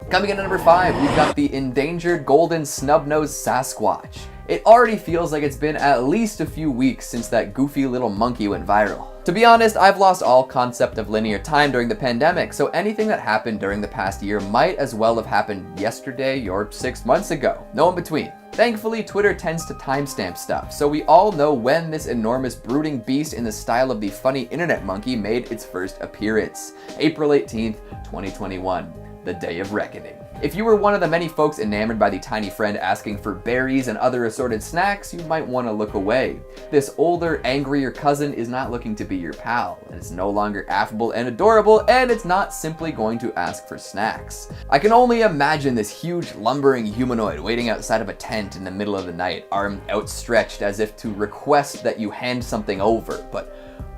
Coming in at number 5, we've got the endangered golden snub-nose Sasquatch. It already feels like it's been at least a few weeks since that goofy little monkey went viral. To be honest, I've lost all concept of linear time during the pandemic, so anything that happened during the past year might as well have happened yesterday or 6 months ago. No in between. Thankfully, Twitter tends to timestamp stuff, so we all know when this enormous brooding beast in the style of the funny internet monkey made its first appearance. April 18th, 2021, the day of reckoning. If you were one of the many folks enamored by the tiny friend asking for berries and other assorted snacks, you might want to look away. This older, angrier cousin is not looking to be your pal, and it's no longer affable and adorable, and it's not simply going to ask for snacks. I can only imagine this huge, lumbering humanoid waiting outside of a tent in the middle of the night, arm outstretched as if to request that you hand something over. But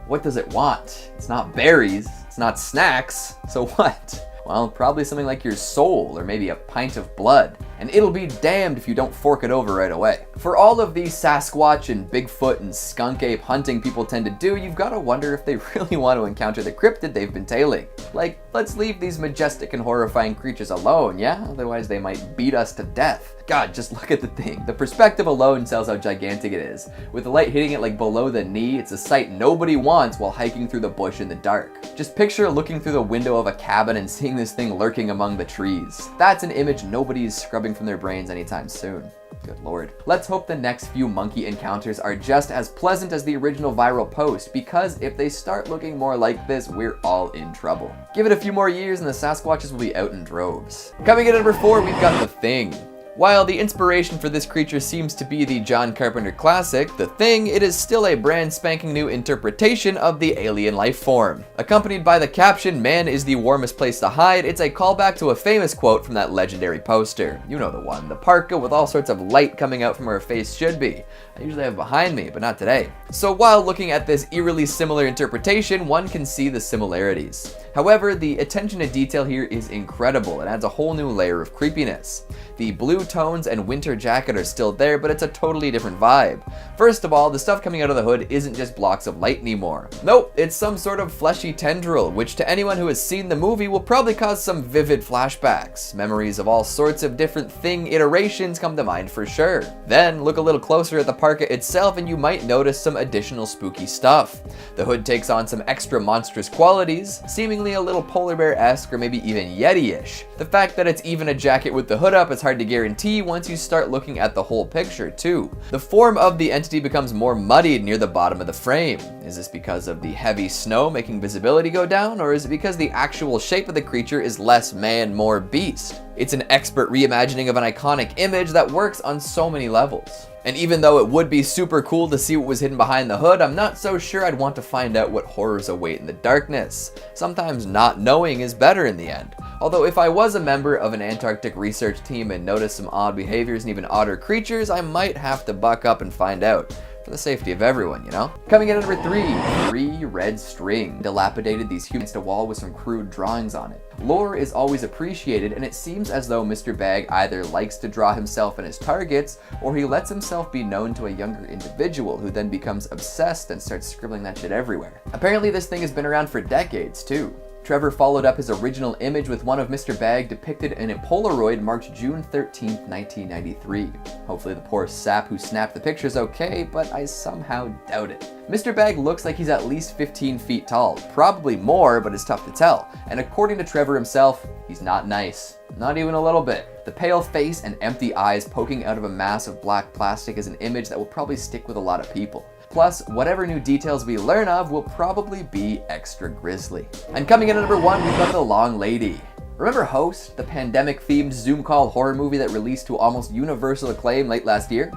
what does it want? It's not berries, it's not snacks, so what? Well, probably something like your soul, or maybe a pint of blood. And it'll be damned if you don't fork it over right away. For all of these Sasquatch and Bigfoot and skunk ape hunting people tend to do, you've got to wonder if they really want to encounter the cryptid they've been tailing. Like, let's leave these majestic and horrifying creatures alone, yeah? Otherwise they might beat us to death. God, just look at the thing. The perspective alone tells how gigantic it is. With the light hitting it like below the knee, it's a sight nobody wants while hiking through the bush in the dark. Just picture looking through the window of a cabin and seeing this thing lurking among the trees. That's an image nobody's scrubbing from their brains anytime soon. Good lord. Let's hope the next few monkey encounters are just as pleasant as the original viral post, because if they start looking more like this, we're all in trouble. Give it a few more years and the Sasquatches will be out in droves. Coming in at number 4, we've got The Thing. While the inspiration for this creature seems to be the John Carpenter classic, The Thing, it is still a brand spanking new interpretation of the alien life form. Accompanied by the caption, "Man is the warmest place to hide," it's a callback to a famous quote from that legendary poster. You know the one, the parka with all sorts of light coming out from where her face should be. I usually have it behind me, but not today. So while looking at this eerily similar interpretation, one can see the similarities. However, the attention to detail here is incredible and adds a whole new layer of creepiness. The blue tones and winter jacket are still there, but it's a totally different vibe. First of all, the stuff coming out of the hood isn't just blocks of light anymore. Nope, it's some sort of fleshy tendril, which to anyone who has seen the movie will probably cause some vivid flashbacks. Memories of all sorts of different Thing iterations come to mind for sure. Then look a little closer at the parka itself and you might notice some additional spooky stuff. The hood takes on some extra monstrous qualities, seemingly a little polar bear-esque or maybe even Yeti-ish. The fact that it's even a jacket with the hood up is hard to guarantee once you start looking at the whole picture too. The form of the entity becomes more muddied near the bottom of the frame. Is this because of the heavy snow making visibility go down, or is it because the actual shape of the creature is less man, more beast? It's an expert reimagining of an iconic image that works on so many levels. And even though it would be super cool to see what was hidden behind the hood, I'm not so sure I'd want to find out what horrors await in the darkness. Sometimes not knowing is better in the end. Although if I was a member of an Antarctic research team and noticed some odd behaviors and even odder creatures, I might have to buck up and find out. For the safety of everyone, you know? Coming in at number 3, red string. Dilapidated these humans to wall with some crude drawings on it. Lore is always appreciated, and it seems as though Mr. Bagg either likes to draw himself and his targets, or he lets himself be known to a younger individual who then becomes obsessed and starts scribbling that shit everywhere. Apparently this thing has been around for decades too. Trevor followed up his original image with one of Mr. Bagg depicted in a Polaroid marked June 13th, 1993. Hopefully the poor sap who snapped the picture's okay, but I somehow doubt it. Mr. Bagg looks like he's at least 15 feet tall, probably more, but it's tough to tell. And according to Trevor himself, he's not nice. Not even a little bit. The pale face and empty eyes poking out of a mass of black plastic is an image that will probably stick with a lot of people. Plus, whatever new details we learn of will probably be extra grisly. And coming in at number 1, we've got The Long Lady. Remember Host, the pandemic-themed Zoom call horror movie that released to almost universal acclaim late last year?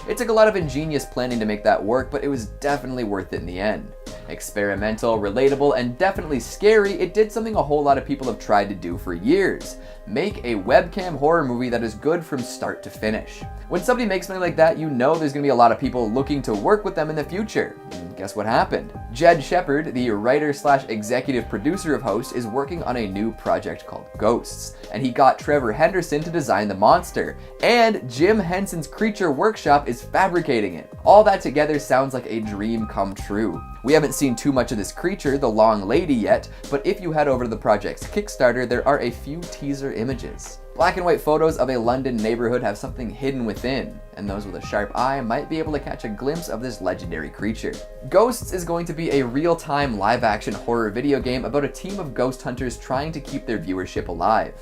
It took a lot of ingenious planning to make that work, but it was definitely worth it in the end. Experimental, relatable, and definitely scary, it did something a whole lot of people have tried to do for years. Make a webcam horror movie that is good from start to finish. When somebody makes something like that, you know there's gonna be a lot of people looking to work with them in the future. And guess what happened? Jed Shepard, the writer/executive producer of Host, is working on a new project called Ghosts, and he got Trevor Henderson to design the monster, and Jim Henson's Creature Workshop is fabricating it. All that together sounds like a dream come true. We haven't seen too much of this creature, the Long Lady, yet, but if you head over to the project's Kickstarter, there are a few teaser images. Black and white photos of a London neighborhood have something hidden within, and those with a sharp eye might be able to catch a glimpse of this legendary creature. Ghosts is going to be a real-time live-action horror video game about a team of ghost hunters trying to keep their viewership alive.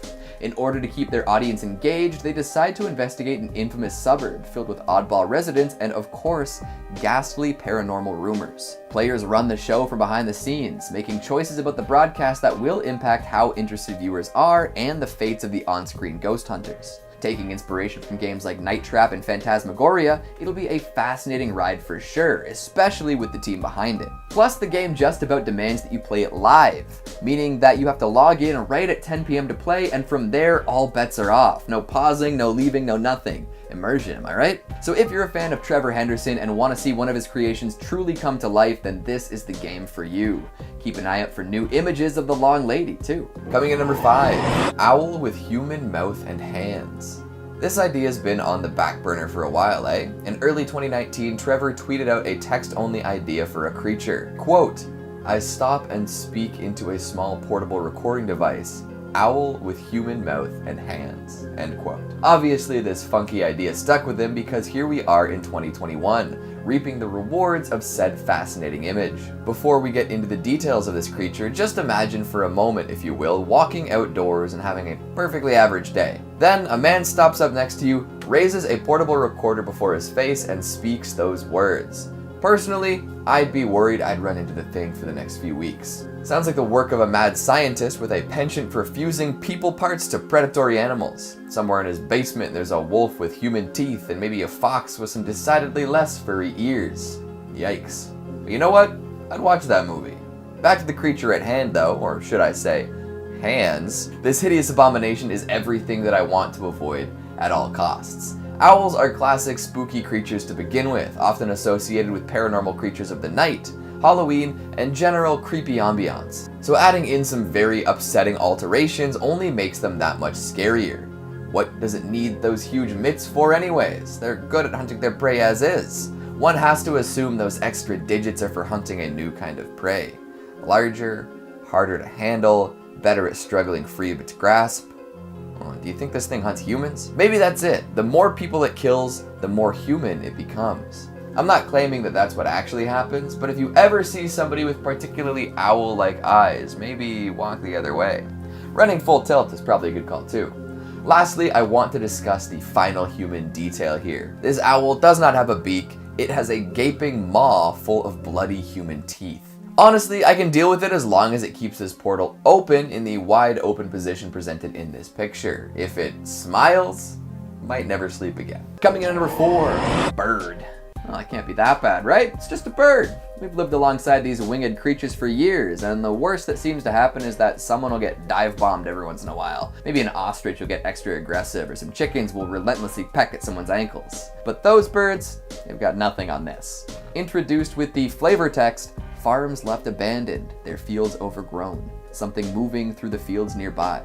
In order to keep their audience engaged, they decide to investigate an infamous suburb filled with oddball residents and, of course, ghastly paranormal rumors. Players run the show from behind the scenes, making choices about the broadcast that will impact how interested viewers are and the fates of the on-screen ghost hunters. Taking inspiration from games like Night Trap and Phantasmagoria, it'll be a fascinating ride for sure, especially with the team behind it. Plus, the game just about demands that you play it live, meaning that you have to log in right at 10 p.m. to play, and from there, all bets are off. No pausing, no leaving, no nothing. Immersion, am I right? So if you're a fan of Trevor Henderson and want to see one of his creations truly come to life, then this is the game for you. Keep an eye out for new images of the Long Lady, too. Coming in number 5, owl with human mouth and hands. This idea's been on the back burner for a while, eh? In early 2019, Trevor tweeted out a text-only idea for a creature. Quote, "I stop and speak into a small portable recording device. Owl with human mouth and hands," end quote. Obviously, this funky idea stuck with him because here we are in 2021, reaping the rewards of said fascinating image. Before we get into the details of this creature, just imagine for a moment, if you will, walking outdoors and having a perfectly average day. Then a man stops up next to you, raises a portable recorder before his face, and speaks those words. Personally, I'd be worried I'd run into the thing for the next few weeks. Sounds like the work of a mad scientist with a penchant for fusing people parts to predatory animals. Somewhere in his basement there's a wolf with human teeth and maybe a fox with some decidedly less furry ears. Yikes. But you know what? I'd watch that movie. Back to the creature at hand though, or should I say, hands. This hideous abomination is everything that I want to avoid at all costs. Owls are classic spooky creatures to begin with, often associated with paranormal creatures of the night, Halloween, and general creepy ambiance. So adding in some very upsetting alterations only makes them that much scarier. What does it need those huge mitts for anyways? They're good at hunting their prey as is. One has to assume those extra digits are for hunting a new kind of prey. Larger, harder to handle, better at struggling free of its grasp. Do you think this thing hunts humans? Maybe that's it. The more people it kills, the more human it becomes. I'm not claiming that that's what actually happens, but if you ever see somebody with particularly owl-like eyes, maybe walk the other way. Running full tilt is probably a good call too. Lastly, I want to discuss the final human detail here. This owl does not have a beak, it has a gaping maw full of bloody human teeth. Honestly, I can deal with it as long as it keeps this portal open in the wide open position presented in this picture. If it smiles, might never sleep again. Coming in at number 4, bird. Well, it can't be that bad, right? It's just a bird. We've lived alongside these winged creatures for years, and the worst that seems to happen is that someone will get dive-bombed every once in a while. Maybe an ostrich will get extra aggressive, or some chickens will relentlessly peck at someone's ankles. But those birds, they've got nothing on this. Introduced with the flavor text, farms left abandoned, their fields overgrown, something moving through the fields nearby.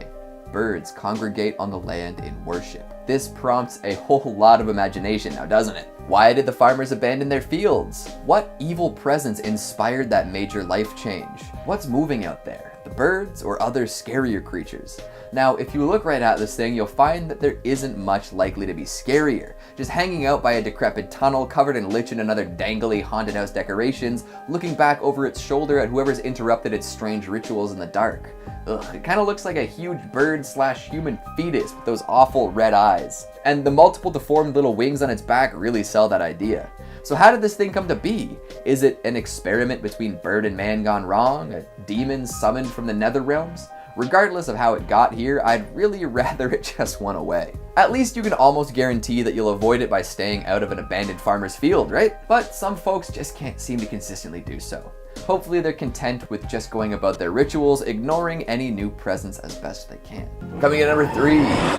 Birds congregate on the land in worship. This prompts a whole lot of imagination now, doesn't it? Why did the farmers abandon their fields? What evil presence inspired that major life change? What's moving out there? The birds or other scarier creatures? Now, if you look right at this thing, you'll find that there isn't much likely to be scarier. Just hanging out by a decrepit tunnel covered in lichen and other dangly haunted house decorations, looking back over its shoulder at whoever's interrupted its strange rituals in the dark. Ugh, it kind of looks like a huge bird/human fetus with those awful red eyes. And the multiple deformed little wings on its back really sell that idea. So how did this thing come to be? Is it an experiment between bird and man gone wrong? A demon summoned from the nether realms? Regardless of how it got here, I'd really rather it just went away. At least you can almost guarantee that you'll avoid it by staying out of an abandoned farmer's field, right? But some folks just can't seem to consistently do so. Hopefully they're content with just going about their rituals, ignoring any new presence as best they can. Coming in at number 3,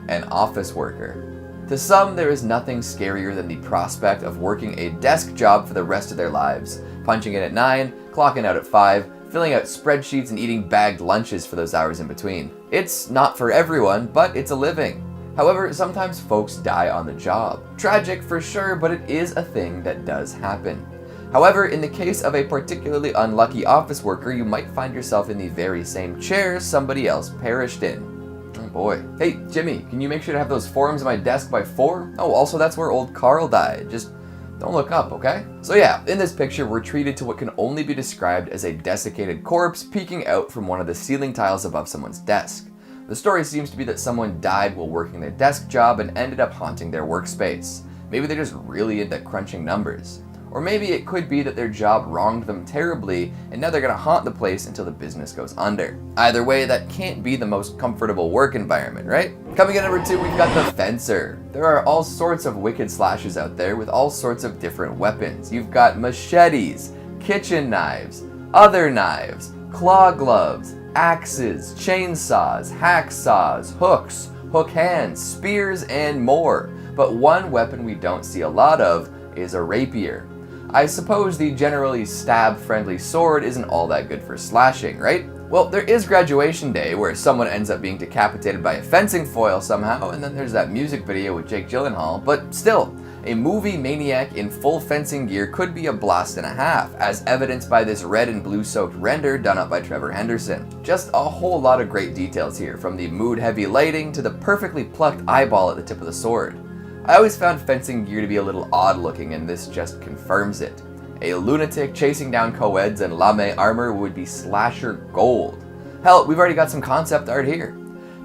an office worker. To some, there is nothing scarier than the prospect of working a desk job for the rest of their lives, punching in at 9, clocking out at 5, filling out spreadsheets and eating bagged lunches for those hours in between. It's not for everyone, but it's a living. However, sometimes folks die on the job. Tragic for sure, but it is a thing that does happen. However, in the case of a particularly unlucky office worker, you might find yourself in the very same chair somebody else perished in. boy. Hey, Jimmy, can you make sure to have those forms at my desk by 4? Oh, also that's where old Carl died. Just don't look up, okay? So yeah, in this picture, we're treated to what can only be described as a desiccated corpse peeking out from one of the ceiling tiles above someone's desk. The story seems to be that someone died while working their desk job and ended up haunting their workspace. Maybe they're just really into crunching numbers. Or maybe it could be that their job wronged them terribly and now they're gonna haunt the place until the business goes under. Either way, that can't be the most comfortable work environment, right? Coming in number 2, we've got the Fencer. There are all sorts of wicked slashers out there with all sorts of different weapons. You've got machetes, kitchen knives, other knives, claw gloves, axes, chainsaws, hacksaws, hooks, hook hands, spears, and more. But one weapon we don't see a lot of is a rapier. I suppose the generally stab-friendly sword isn't all that good for slashing, right? Well, there is Graduation Day, where someone ends up being decapitated by a fencing foil somehow, and then there's that music video with Jake Gyllenhaal, but still, a movie maniac in full fencing gear could be a blast and a half, as evidenced by this red and blue soaked render done up by Trevor Henderson. Just a whole lot of great details here, from the mood-heavy lighting to the perfectly plucked eyeball at the tip of the sword. I always found fencing gear to be a little odd looking, and this just confirms it. A lunatic chasing down co-eds in lame armor would be slasher gold. Hell, we've already got some concept art here.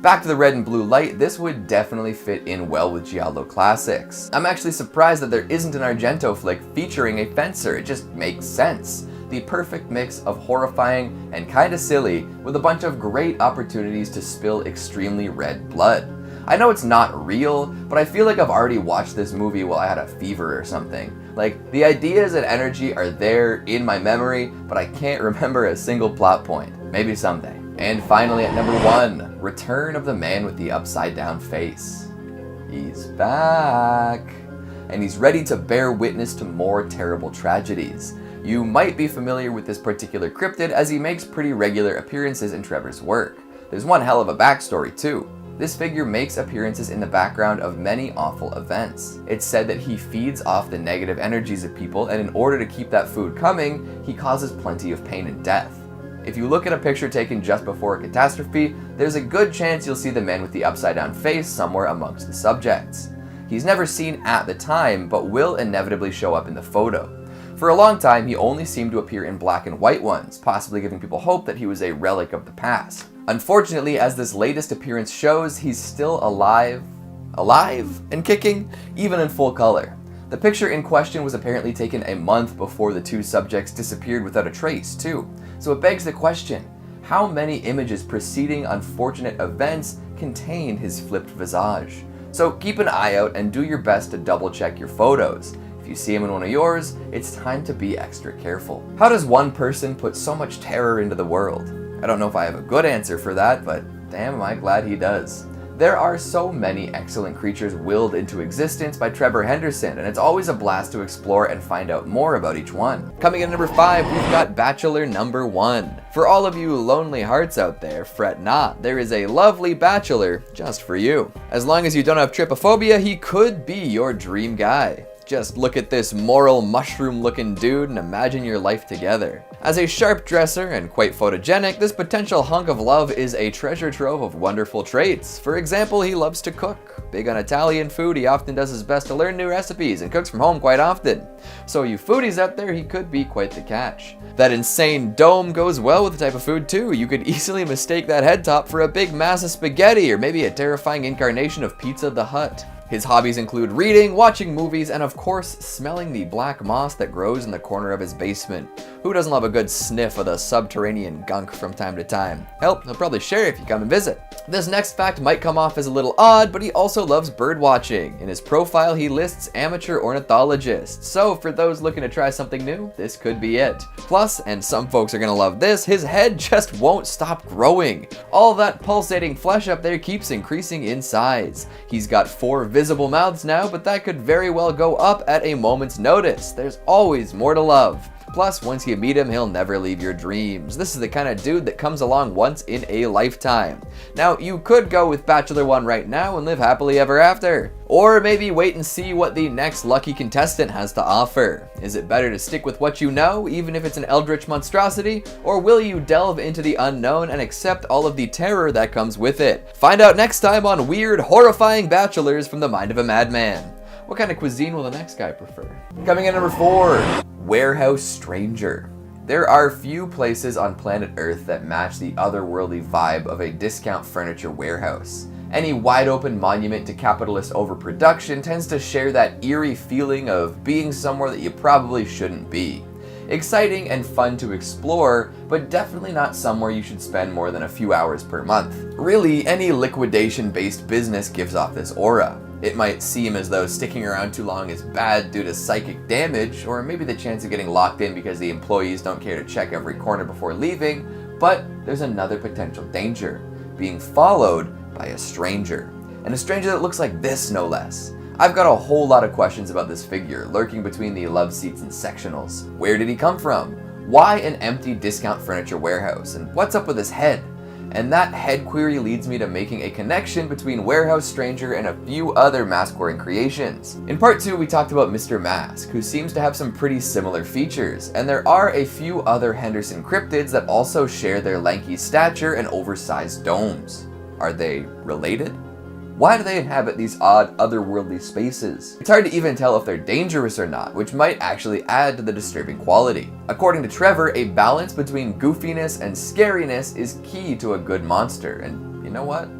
Back to the red and blue light, this would definitely fit in well with Giallo classics. I'm actually surprised that there isn't an Argento flick featuring a fencer, it just makes sense. The perfect mix of horrifying and kinda silly, with a bunch of great opportunities to spill extremely red blood. I know it's not real, but I feel like I've already watched this movie while I had a fever or something. Like, the ideas and energy are there in my memory, but I can't remember a single plot point. Maybe someday. And finally at number 1, Return of the Man with the Upside Down Face. He's back. And he's ready to bear witness to more terrible tragedies. You might be familiar with this particular cryptid as he makes pretty regular appearances in Trevor's work. There's one hell of a backstory too. This figure makes appearances in the background of many awful events. It's said that he feeds off the negative energies of people, and in order to keep that food coming, he causes plenty of pain and death. If you look at a picture taken just before a catastrophe, there's a good chance you'll see the man with the upside down face somewhere amongst the subjects. He's never seen at the time, but will inevitably show up in the photo. For a long time, he only seemed to appear in black and white ones, possibly giving people hope that he was a relic of the past. Unfortunately, as this latest appearance shows, he's still alive and kicking, even in full color. The picture in question was apparently taken a month before the two subjects disappeared without a trace, too. So it begs the question, how many images preceding unfortunate events contain his flipped visage? So keep an eye out and do your best to double check your photos. If you see him in one of yours, it's time to be extra careful. How does one person put so much terror into the world? I don't know if I have a good answer for that, but damn am I glad he does. There are so many excellent creatures willed into existence by Trevor Henderson, and it's always a blast to explore and find out more about each one. Coming in at number 5, we've got Bachelor number 1. For all of you lonely hearts out there, fret not, there is a lovely bachelor just for you. As long as you don't have trypophobia, he could be your dream guy. Just look at this moral mushroom-looking dude and imagine your life together. As a sharp dresser and quite photogenic, this potential hunk of love is a treasure trove of wonderful traits. For example, he loves to cook. Big on Italian food, he often does his best to learn new recipes and cooks from home quite often. So you foodies out there, he could be quite the catch. That insane dome goes well with the type of food too. You could easily mistake that head top for a big mass of spaghetti or maybe a terrifying incarnation of Pizza the Hut. His hobbies include reading, watching movies, and of course, smelling the black moss that grows in the corner of his basement. Who doesn't love a good sniff of the subterranean gunk from time to time? Hell, he'll probably share if you come and visit. This next fact might come off as a little odd, but he also loves bird watching. In his profile, he lists amateur ornithologist. So for those looking to try something new, this could be it. Plus, and some folks are gonna love this, his head just won't stop growing. All that pulsating flesh up there keeps increasing in size. He's got 4 visible mouths now, but that could very well go up at a moment's notice. There's always more to love. Plus, once you meet him, he'll never leave your dreams. This is the kind of dude that comes along once in a lifetime. Now, you could go with Bachelor 1 right now and live happily ever after. Or maybe wait and see what the next lucky contestant has to offer. Is it better to stick with what you know, even if it's an eldritch monstrosity? Or will you delve into the unknown and accept all of the terror that comes with it? Find out next time on Weird, Horrifying Bachelors from the Mind of a Madman. What kind of cuisine will the next guy prefer? Coming in number 4, Warehouse Stranger. There are few places on planet Earth that match the otherworldly vibe of a discount furniture warehouse. Any wide-open monument to capitalist overproduction tends to share that eerie feeling of being somewhere that you probably shouldn't be. Exciting and fun to explore, but definitely not somewhere you should spend more than a few hours per month. Really, any liquidation-based business gives off this aura. It might seem as though sticking around too long is bad due to psychic damage, or maybe the chance of getting locked in because the employees don't care to check every corner before leaving, but there's another potential danger: being followed by a stranger. And a stranger that looks like this, no less. I've got a whole lot of questions about this figure, lurking between the love seats and sectionals. Where did he come from? Why an empty discount furniture warehouse? And what's up with his head? And that head query leads me to making a connection between Warehouse Stranger and a few other mask-wearing creations. In part 2, we talked about Mr. Mask, who seems to have some pretty similar features, and there are a few other Henderson cryptids that also share their lanky stature and oversized domes. Are they related? Why do they inhabit these odd, otherworldly spaces? It's hard to even tell if they're dangerous or not, which might actually add to the disturbing quality. According to Trevor, a balance between goofiness and scariness is key to a good monster, and you know what?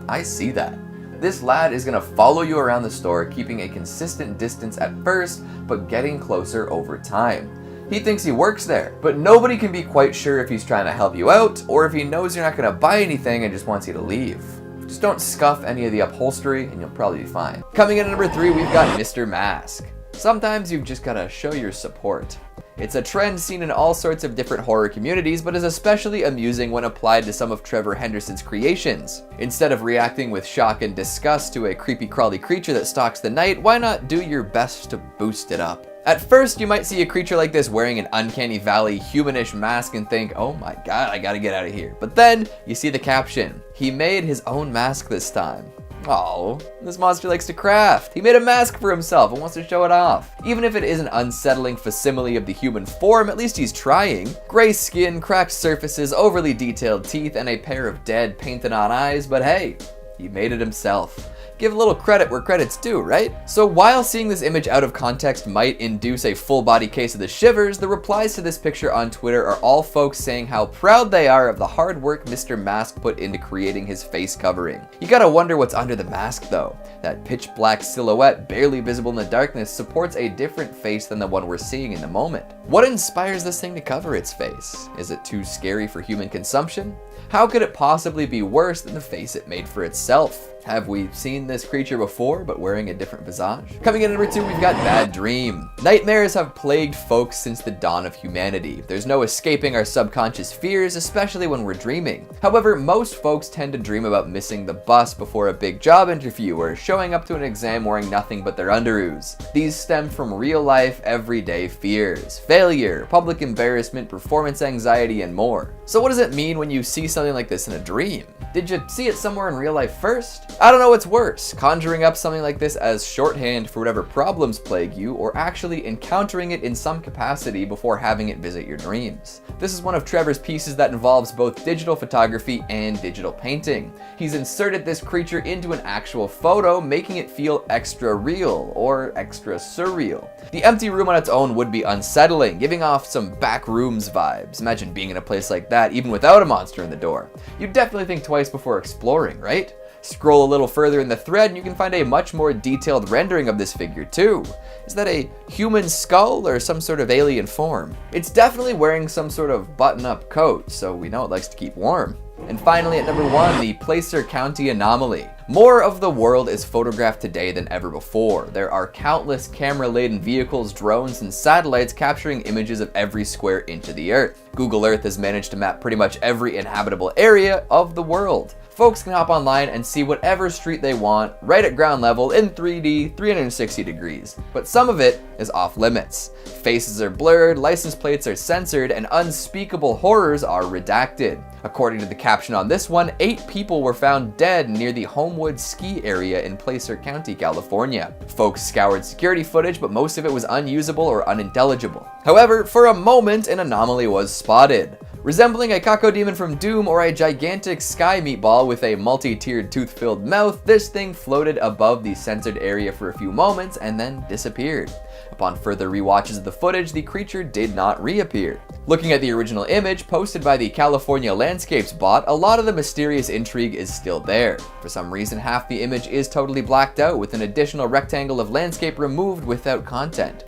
I see that. This lad is gonna follow you around the store, keeping a consistent distance at first, but getting closer over time. He thinks he works there, but nobody can be quite sure if he's trying to help you out, or if he knows you're not gonna buy anything and just wants you to leave. Just don't scuff any of the upholstery and you'll probably be fine. Coming in at number 3, we've got Mr. Mask. Sometimes you've just gotta show your support. It's a trend seen in all sorts of different horror communities, but is especially amusing when applied to some of Trevor Henderson's creations. Instead of reacting with shock and disgust to a creepy crawly creature that stalks the night, why not do your best to boost it up? At first, you might see a creature like this wearing an uncanny valley humanish mask and think, oh my god, I gotta get out of here. But then, you see the caption. He made his own mask this time. Oh, this monster likes to craft. He made a mask for himself and wants to show it off. Even if it is an unsettling facsimile of the human form, at least he's trying. Gray skin, cracked surfaces, overly detailed teeth, and a pair of dead, painted-on eyes, but hey, he made it himself. Give a little credit where credit's due, right? So while seeing this image out of context might induce a full body case of the shivers, the replies to this picture on Twitter are all folks saying how proud they are of the hard work Mr. Mask put into creating his face covering. You gotta wonder what's under the mask though. That pitch black silhouette, barely visible in the darkness, supports a different face than the one we're seeing in the moment. What inspires this thing to cover its face? Is it too scary for human consumption? How could it possibly be worse than the face it made for itself? Have we seen this creature before, but wearing a different visage? Coming in at number 2, we've got Bad Dream. Nightmares have plagued folks since the dawn of humanity. There's no escaping our subconscious fears, especially when we're dreaming. However, most folks tend to dream about missing the bus before a big job interview or showing up to an exam wearing nothing but their underoos. These stem from real-life, everyday fears: failure, public embarrassment, performance anxiety, and more. So what does it mean when you see something like this in a dream? Did you see it somewhere in real life first? I don't know what's worse, conjuring up something like this as shorthand for whatever problems plague you, or actually encountering it in some capacity before having it visit your dreams. This is one of Trevor's pieces that involves both digital photography and digital painting. He's inserted this creature into an actual photo, making it feel extra real, or extra surreal. The empty room on its own would be unsettling, giving off some back rooms vibes. Imagine being in a place like that, even without a monster in the door. You'd definitely think twice before exploring, right? Scroll a little further in the thread and you can find a much more detailed rendering of this figure too. Is that a human skull or some sort of alien form? It's definitely wearing some sort of button-up coat, so we know it likes to keep warm. And finally at number 1, the Placer County anomaly. More of the world is photographed today than ever before. There are countless camera-laden vehicles, drones, and satellites capturing images of every square inch of the Earth. Google Earth has managed to map pretty much every inhabitable area of the world. folks can hop online and see whatever street they want, right at ground level in 3D, 360 degrees. But some of it is off limits. Faces are blurred, license plates are censored, and unspeakable horrors are redacted. According to the caption on this one, 8 people were found dead near the Homewood ski area in Placer County, California. Folks scoured security footage, but most of it was unusable or unintelligible. However, for a moment, an anomaly was spotted. Resembling a cacodemon from Doom or a gigantic sky meatball with a multi-tiered tooth-filled mouth, this thing floated above the censored area for a few moments and then disappeared. Upon further rewatches of the footage, the creature did not reappear. Looking at the original image posted by the California Landscapes bot, a lot of the mysterious intrigue is still there. For some reason, half the image is totally blacked out with an additional rectangle of landscape removed without content.